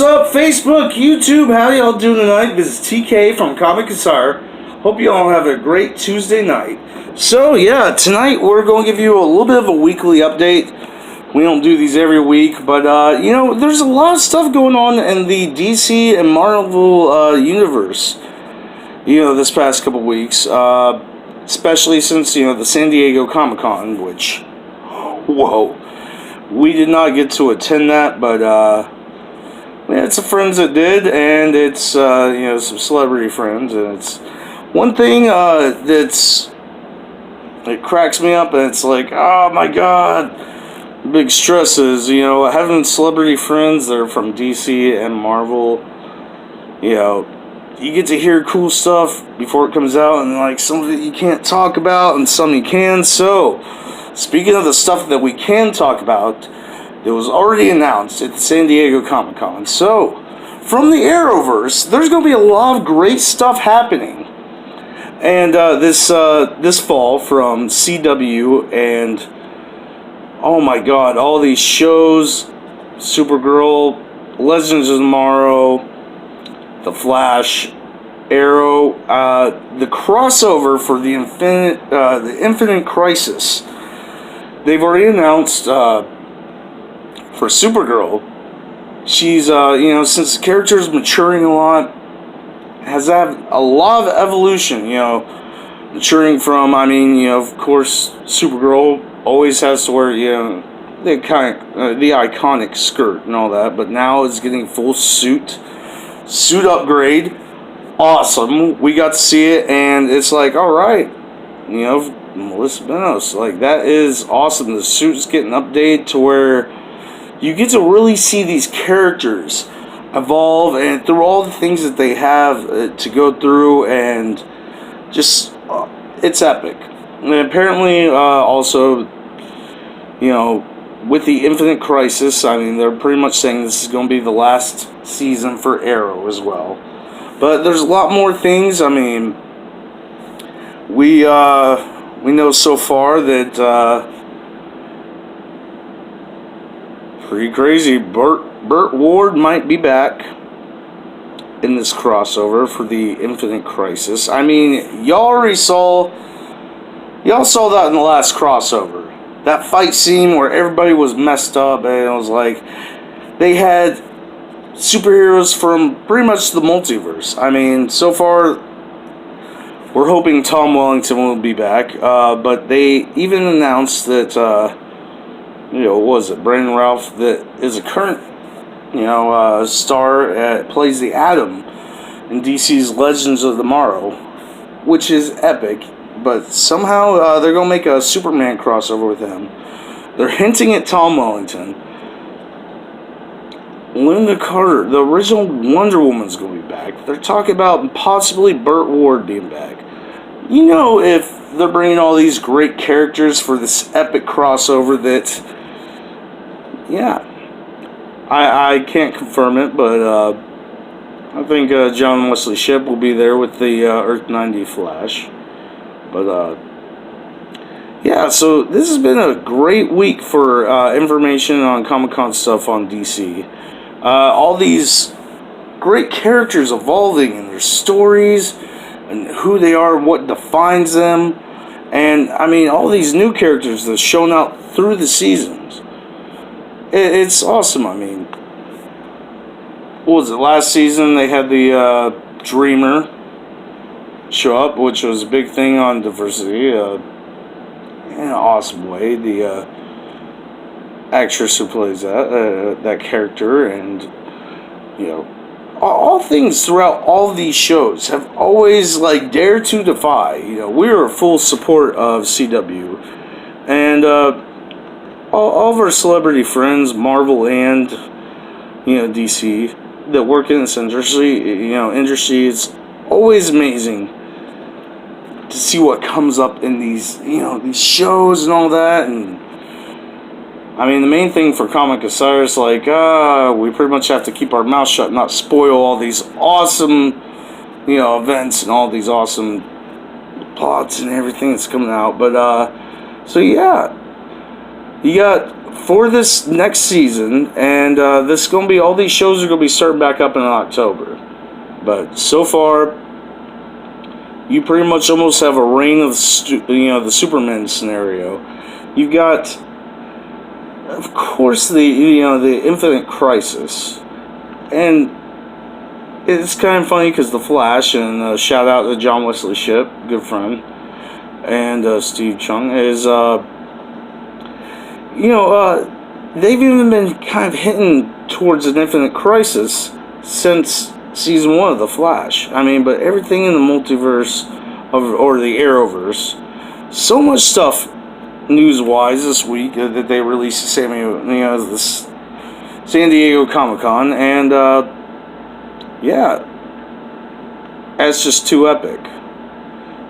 What's up, Facebook, YouTube? How y'all doing tonight? This is TK from Comic Casar. Hope you all have a great Tuesday night. So, yeah, tonight we're going to give you a little bit of a weekly update. We don't do these every week, but, there's a lot of stuff going on in the DC and Marvel universe, this past couple weeks. Especially since, the San Diego Comic-Con, which, whoa, we did not get to attend that, but, we had some friends that did, and it's, some celebrity friends, and it's one thing it cracks me up, and it's like, oh my god, big stresses, having celebrity friends that are from DC and Marvel, you get to hear cool stuff before it comes out, and like some of it you can't talk about, and some you can. So, speaking of the stuff that we can talk about, it was already announced at the San Diego Comic-Con. So, from the Arrowverse, there's going to be a lot of great stuff happening. And this fall from CW and, oh my god, all these shows, Supergirl, Legends of Tomorrow, The Flash, Arrow, the crossover for the Infinite Crisis. They've already announced for Supergirl, she's, since the character's maturing a lot, has had a lot of evolution, maturing from, of course, Supergirl always has to wear, the iconic skirt and all that, but now it's getting full suit upgrade. Awesome. We got to see it, and it's like, alright, Melissa Benoist, like, that is awesome. The suit's getting updated to where you get to really see these characters evolve, and through all the things that they have to go through, and just, it's epic. And apparently, also, with the Infinite Crisis, they're pretty much saying this is going to be the last season for Arrow as well. But there's a lot more things. We know so far that, pretty crazy, Burt Ward might be back in this crossover for the Infinite Crisis. Y'all saw that in the last crossover. That fight scene where everybody was messed up, and it was like they had superheroes from pretty much the multiverse. So far, we're hoping Tom Wellington will be back, but they even announced that, what was it, Brandon Routh, that is a current, star, plays the Atom in DC's Legends of Tomorrow, which is epic. But somehow they're going to make a Superman crossover with him. They're hinting at Tom Wellington. Linda Carter, the original Wonder Woman's going to be back. They're talking about possibly Burt Ward being back. If they're bringing all these great characters for this epic crossover that, I can't confirm it, but I think John Wesley Shipp will be there with the Earth 90 Flash. But, so this has been a great week for information on Comic-Con stuff on DC. All these great characters evolving in their stories and who they are, what defines them. And, all these new characters that have shown out through the seasons. It's awesome. What was it, last season they had the Dreamer show up, which was a big thing on diversity, in an awesome way. The actress who plays that character, and all things throughout all these shows have always dared to defy. We're a full support of CW, and all of our celebrity friends, Marvel and DC, that work in this industry. Industry is always amazing to see what comes up in these, these shows and all that. And the main thing for Comic Casar is we pretty much have to keep our mouth shut, not spoil all these awesome, events and all these awesome plots and everything that's coming out. But, you got for this next season, and this is going to be, all these shows are going to be starting back up in October. But so far, you pretty much almost have a reign of the Superman scenario. You've got, of course, the Infinite Crisis, and it's kind of funny because the Flash, and shout out to John Wesley Shipp, good friend, and Steve Chung is they've even been kind of hitting towards an Infinite Crisis since season 1 of The Flash. I mean, but everything in the multiverse or the Arrowverse, so much stuff news-wise this week that they released this San Diego Comic-Con, and it's just too epic.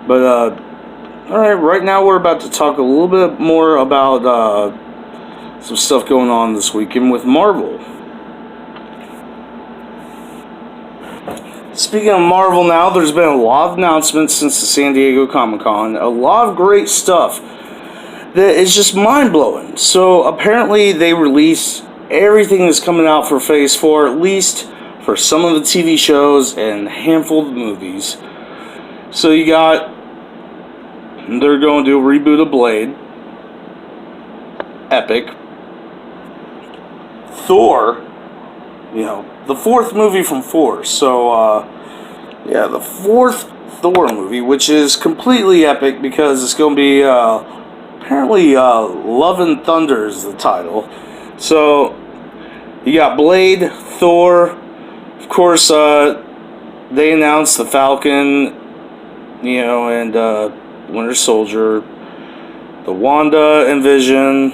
But alright, right now we're about to talk a little bit more about some stuff going on this weekend with Marvel. Speaking of Marvel now, there's been a lot of announcements since the San Diego Comic-Con. A lot of great stuff that is just mind-blowing. So apparently they released everything that's coming out for Phase 4, at least for some of the TV shows and a handful of the movies. So you got, they're going to do a reboot of Blade. Epic. Thor, the 4th movie from 4. So, the 4th Thor movie, which is completely epic because it's going to be, apparently, Love and Thunder is the title. So, you got Blade, Thor, of course, they announced the Falcon, and Winter Soldier, the Wanda and Vision,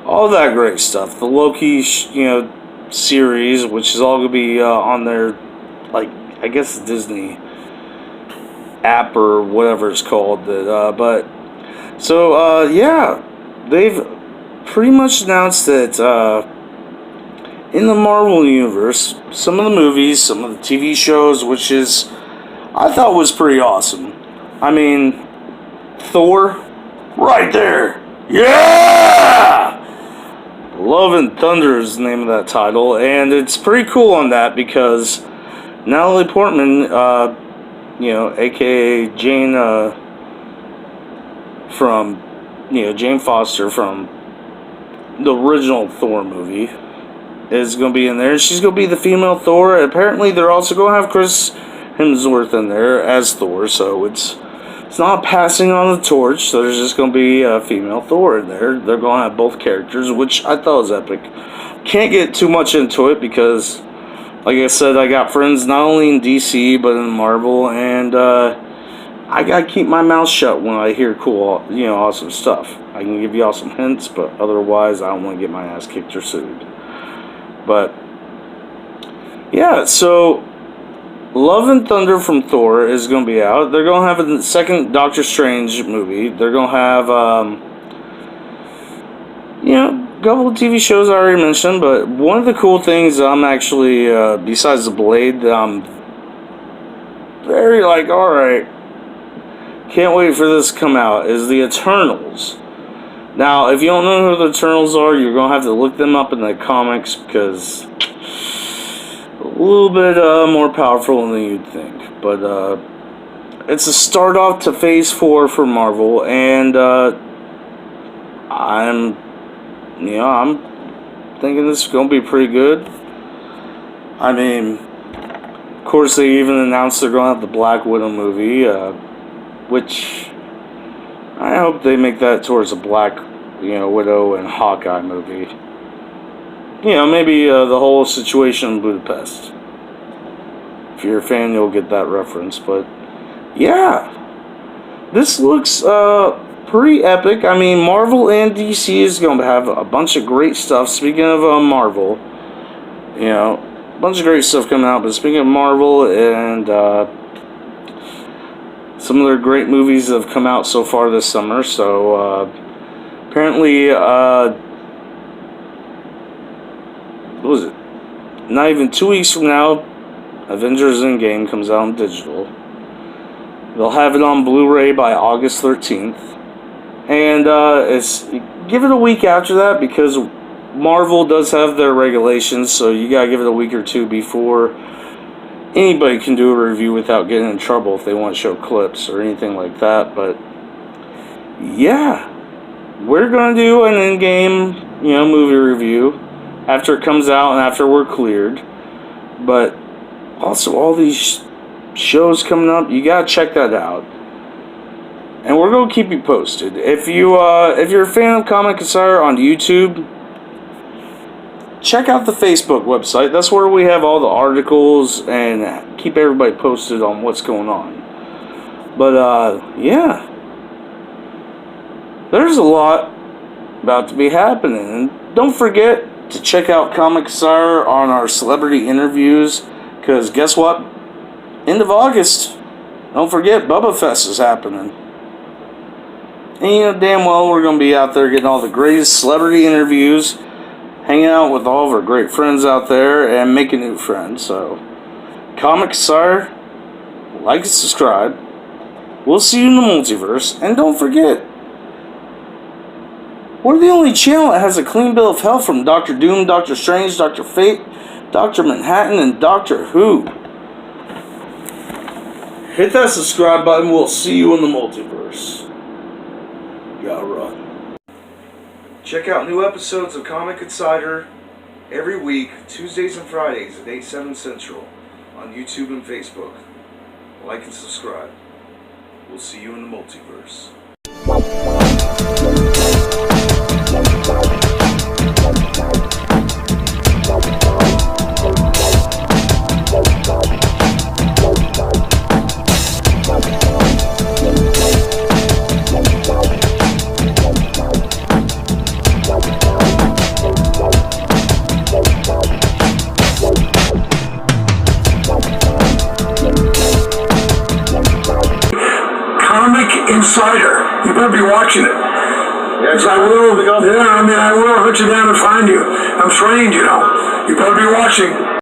all that great stuff. The Loki, series, which is all going to be on their, I guess, Disney app or whatever it's called. They've pretty much announced that in the Marvel Universe, some of the movies, some of the TV shows, which is, I thought was pretty awesome. I mean, Thor, right there. Yeah! Love and Thunder is the name of that title, and it's pretty cool on that because Natalie Portman, aka Jane, from, Jane Foster from the original Thor movie, is going to be in there. She's going to be the female Thor. Apparently, they're also going to have Chris Hemsworth in there as Thor, so it's not passing on the torch, so there's just going to be a female Thor in there. They're going to have both characters, which I thought was epic. Can't get too much into it because, like I said, I got friends not only in DC, but in Marvel, and I got to keep my mouth shut when I hear cool, awesome stuff. I can give you all some hints, but otherwise, I don't want to get my ass kicked or sued. But, yeah, so Love and Thunder from Thor is going to be out. They're going to have a second Doctor Strange movie. They're going to have, a couple of TV shows I already mentioned. But one of the cool things I'm actually, besides the Blade, that I'm very alright, can't wait for this to come out, is the Eternals. Now, if you don't know who the Eternals are, you're going to have to look them up in the comics because a little bit more powerful than you'd think. But it's a start off to Phase 4 for Marvel, and I'm thinking this is going to be pretty good. I mean, of course, they even announced they're going to have the Black Widow movie, which I hope they make that towards a Black Widow and Hawkeye movie. Maybe the whole situation in Budapest. If you're a fan, you'll get that reference. But, yeah. This looks pretty epic. I mean, Marvel and DC is going to have a bunch of great stuff. Speaking of Marvel, a bunch of great stuff coming out. But speaking of Marvel and some of their great movies that have come out so far this summer. So, apparently, what was it? Not even 2 weeks from now, Avengers Endgame comes out on digital. They'll have it on Blu-ray by August 13th. And give it a week after that, because Marvel does have their regulations, so you gotta give it a week or two before anybody can do a review without getting in trouble if they want to show clips or anything like that. But yeah, we're gonna do an in-game, movie review after it comes out and after we're cleared. But also all these shows coming up, you gotta check that out. And we're gonna keep you posted. If you're a fan of Comic Insider on YouTube, check out the Facebook website. That's where we have all the articles and keep everybody posted on what's going on. But yeah, there's a lot about to be happening. And don't forget to check out Comic Insider on our celebrity interviews, because guess what? End of August, don't forget Bubba Fest is happening. And you know damn well we're going to be out there getting all the greatest celebrity interviews, hanging out with all of our great friends out there, and making new friends. So, Comic Insider, like and subscribe. We'll see you in the multiverse. And don't forget, we're the only channel that has a clean bill of health from Doctor Doom, Doctor Strange, Dr. Fate, Dr. Manhattan, and Doctor Who. Hit that subscribe button. We'll see you in the multiverse. Gotta run. Check out new episodes of Comic Insider every week, Tuesdays and Fridays at 8, 7 Central on YouTube and Facebook. Like and subscribe. We'll see you in the multiverse. Insider, you better be watching it. Yes, I will. Yeah, I will hunt you down and find you. I'm trained, you better be watching.